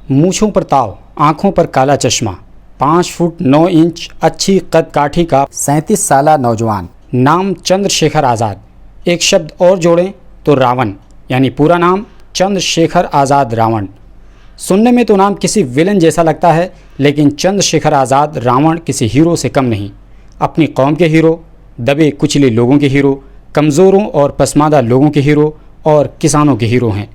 मूछों पर ताव, आंखों पर काला चश्मा, 5 फुट 9 इंच अच्छी कद काठी का 37 साला नौजवान, नाम चंद्रशेखर आज़ाद। एक शब्द और जोड़ें तो रावण, यानी पूरा नाम चंद्रशेखर आज़ाद रावण। सुनने में तो नाम किसी विलन जैसा लगता है, लेकिन चंद्रशेखर आज़ाद रावण किसी हीरो से कम नहीं। अपनी कौम के हीरो, दबे कुचले लोगों के हीरो, कमज़ोरों और पसमानदा लोगों के हीरो और किसानों के हीरो हैं।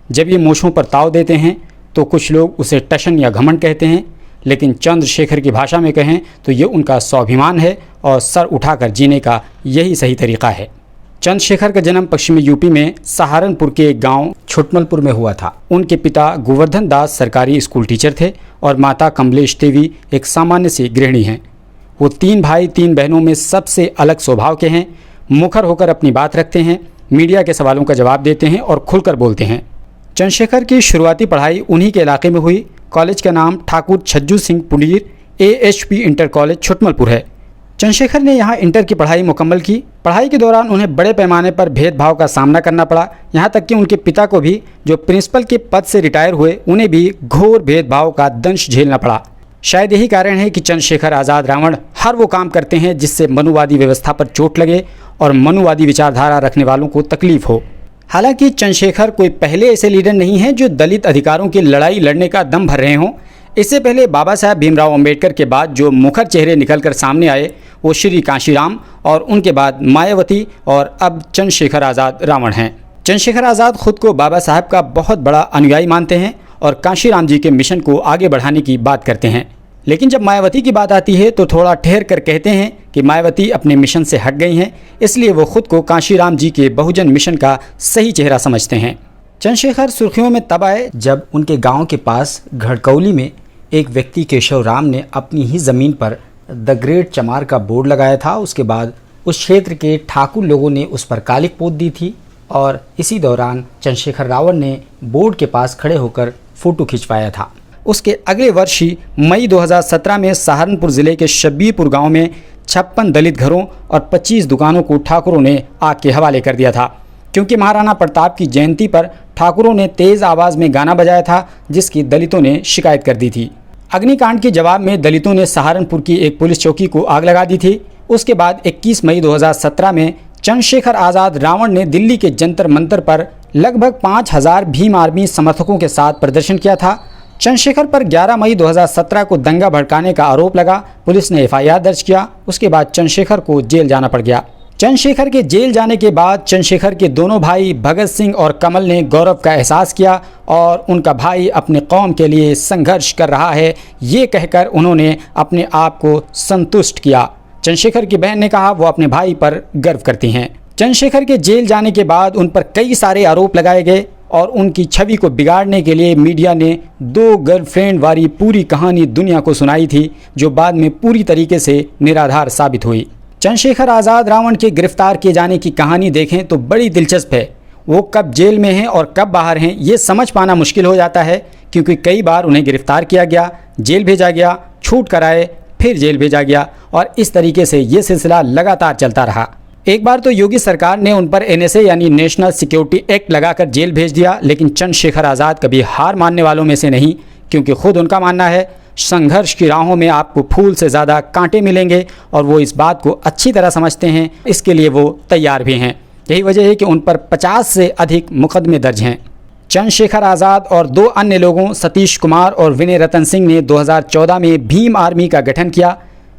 जब ये मूछों पर ताव देते हैं तो कुछ लोग उसे टशन या घमंड कहते हैं, लेकिन चंद्रशेखर की भाषा में कहें तो ये उनका स्वाभिमान है और सर उठाकर जीने का यही सही तरीका है। चंद्रशेखर का जन्म पश्चिमी यूपी में सहारनपुर के एक गांव छुटमलपुर में हुआ था। उनके पिता गोवर्धन दास सरकारी स्कूल टीचर थे और माता कमलेश देवी एक सामान्य सी गृहिणी हैं। वो 3 भाई 3 बहनों में सबसे अलग स्वभाव के हैं। मुखर होकर अपनी बात रखते हैं, मीडिया के सवालों का जवाब देते हैं और खुलकर बोलते हैं। चंद्रशेखर की शुरुआती पढ़ाई उन्हीं के इलाके में हुई। कॉलेज का नाम Thakur Chhajju Singh Puleer AHP inter college Chhutmalpur है। चंद्रशेखर ने यहाँ इंटर की पढ़ाई मुकम्मल की। पढ़ाई के दौरान उन्हें बड़े पैमाने पर भेदभाव का सामना करना पड़ा। यहाँ तक कि उनके पिता को भी, जो प्रिंसिपल के पद से रिटायर हुए, उन्हें भी घोर भेदभाव का दंश झेलना पड़ा। शायद यही कारण है कि चंद्रशेखर आज़ाद रावण हर वो काम करते हैं जिससे मनुवादी व्यवस्था पर चोट लगे और मनुवादी विचारधारा रखने वालों को तकलीफ हो। हालांकि चंद्रशेखर कोई पहले ऐसे लीडर नहीं हैं जो दलित अधिकारों की लड़ाई लड़ने का दम भर रहे हों। इससे पहले बाबा साहब भीमराव अंबेडकर के बाद जो मुखर चेहरे निकलकर सामने आए वो श्री कांशीराम, और उनके बाद मायावती, और अब चंद्रशेखर आज़ाद रावण हैं। चंद्रशेखर आज़ाद खुद को बाबा साहब का बहुत बड़ा अनुयायी मानते हैं और कांशीराम जी के मिशन को आगे बढ़ाने की बात करते हैं। लेकिन जब मायावती की बात आती है तो थोड़ा ठहर कर कहते हैं कि मायावती अपने मिशन से हट गई हैं, इसलिए वो खुद को कांशीराम जी के बहुजन मिशन का सही चेहरा समझते हैं। चंद्रशेखर सुर्खियों में तब आए जब उनके गांव के पास घड़कौली में एक व्यक्ति केशव राम ने अपनी ही ज़मीन पर द ग्रेट चमार का बोर्ड लगाया था। उसके बाद उस क्षेत्र के ठाकुर लोगों ने उस पर कालिक पोत दी थी और इसी दौरान चंद्रशेखर रावण ने बोर्ड के पास खड़े होकर फ़ोटो खिंचवाया था। उसके अगले वर्ष ही मई 2017 में सहारनपुर ज़िले के शब्बीरपुर गांव में 56 दलित घरों और 25 दुकानों को ठाकुरों ने आग के हवाले कर दिया था, क्योंकि महाराणा प्रताप की जयंती पर ठाकुरों ने तेज़ आवाज़ में गाना बजाया था, जिसकी दलितों ने शिकायत कर दी थी। अग्निकांड के जवाब में दलितों ने सहारनपुर की एक पुलिस चौकी को आग लगा दी थी। उसके बाद 21 मई 2017 में चंद्रशेखर आज़ाद रावण ने दिल्ली के जंतर मंतर पर लगभग 5000 भीम आर्मी समर्थकों के साथ प्रदर्शन किया था। चंद्रशेखर पर 11 मई 2017 को दंगा भड़काने का आरोप लगा। पुलिस ने FIR दर्ज किया। उसके बाद चंद्रशेखर को जेल जाना पड़ गया। चंद्रशेखर के जेल जाने के बाद चंद्रशेखर के दोनों भाई भगत सिंह और कमल ने गौरव का एहसास किया और उनका भाई अपने कौम के लिए संघर्ष कर रहा है, ये कहकर उन्होंने अपने आप को संतुष्ट किया। चंद्रशेखर की बहन ने कहा वो अपने भाई पर गर्व करती हैं। चंद्रशेखर के जेल जाने के बाद उन पर कई सारे आरोप लगाए गए और उनकी छवि को बिगाड़ने के लिए मीडिया ने 2 गर्लफ्रेंड वाली पूरी कहानी दुनिया को सुनाई थी, जो बाद में पूरी तरीके से निराधार साबित हुई। चंद्रशेखर आज़ाद रावण के गिरफ्तार किए जाने की कहानी देखें तो बड़ी दिलचस्प है। वो कब जेल में हैं और कब बाहर हैं ये समझ पाना मुश्किल हो जाता है, क्योंकि कई बार उन्हें गिरफ्तार किया गया, जेल भेजा गया, छूट कर आए, फिर जेल भेजा गया और इस तरीके से ये सिलसिला लगातार चलता रहा। एक बार तो योगी सरकार ने उन पर NSA यानी नेशनल सिक्योरिटी एक्ट लगाकर जेल भेज दिया, लेकिन चंद्रशेखर आज़ाद कभी हार मानने वालों में से नहीं, क्योंकि खुद उनका मानना है संघर्ष की राहों में आपको फूल से ज़्यादा कांटे मिलेंगे और वो इस बात को अच्छी तरह समझते हैं, इसके लिए वो तैयार भी हैं। यही वजह है कि उन पर 50 से अधिक मुकदमे दर्ज हैं। चंद्रशेखर आज़ाद और 2 अन्य लोगों सतीश कुमार और विनय रतन सिंह ने 2014 में भीम आर्मी का गठन किया।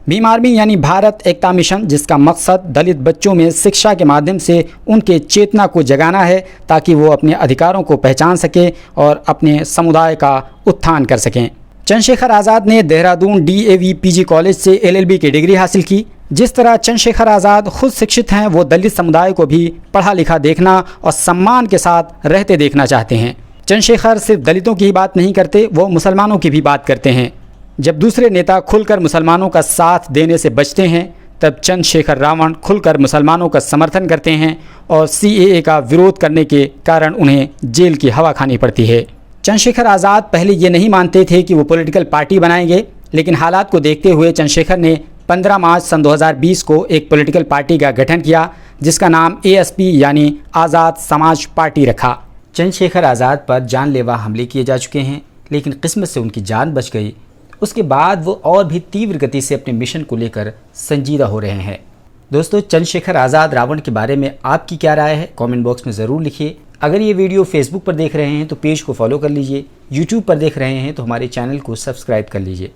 भीम आर्मी यानी भारत एकता मिशन, जिसका मकसद दलित बच्चों में शिक्षा के माध्यम से उनके चेतना को जगाना है, ताकि वो अपने अधिकारों को पहचान सकें और अपने समुदाय का उत्थान कर सकें। चंद्रशेखर आज़ाद ने देहरादून DAV PG कॉलेज से LLB की डिग्री हासिल की। जिस तरह चंद्रशेखर आज़ाद खुद शिक्षित हैं, वो दलित समुदाय को भी पढ़ा लिखा देखना और सम्मान के साथ रहते देखना चाहते हैं। चंद्रशेखर सिर्फ दलितों की ही बात नहीं करते, वो मुसलमानों की भी बात करते हैं। जब दूसरे नेता खुलकर मुसलमानों का साथ देने से बचते हैं, तब चंद्रशेखर रावण खुलकर मुसलमानों का समर्थन करते हैं और CAA का विरोध करने के कारण उन्हें जेल की हवा खानी पड़ती है। चंद्रशेखर आज़ाद पहले ये नहीं मानते थे कि वो पॉलिटिकल पार्टी बनाएंगे, लेकिन हालात को देखते हुए चंद्रशेखर ने 15 मार्च सन 2020 को एक पॉलिटिकल पार्टी का गठन किया, जिसका नाम ASP यानी आज़ाद समाज पार्टी रखा। चंद्रशेखर आज़ाद पर जानलेवा हमले किए जा चुके हैं। लेकिन किस्मत से उनकी जान बच गई। उसके बाद वो और भी तीव्र गति से अपने मिशन को लेकर संजीदा हो रहे हैं। दोस्तों, चंद्रशेखर आज़ाद रावण के बारे में आपकी क्या राय है, कमेंट बॉक्स में ज़रूर लिखिए। अगर ये वीडियो फेसबुक पर देख रहे हैं तो पेज को फॉलो कर लीजिए, यूट्यूब पर देख रहे हैं तो हमारे चैनल को सब्सक्राइब कर लीजिए।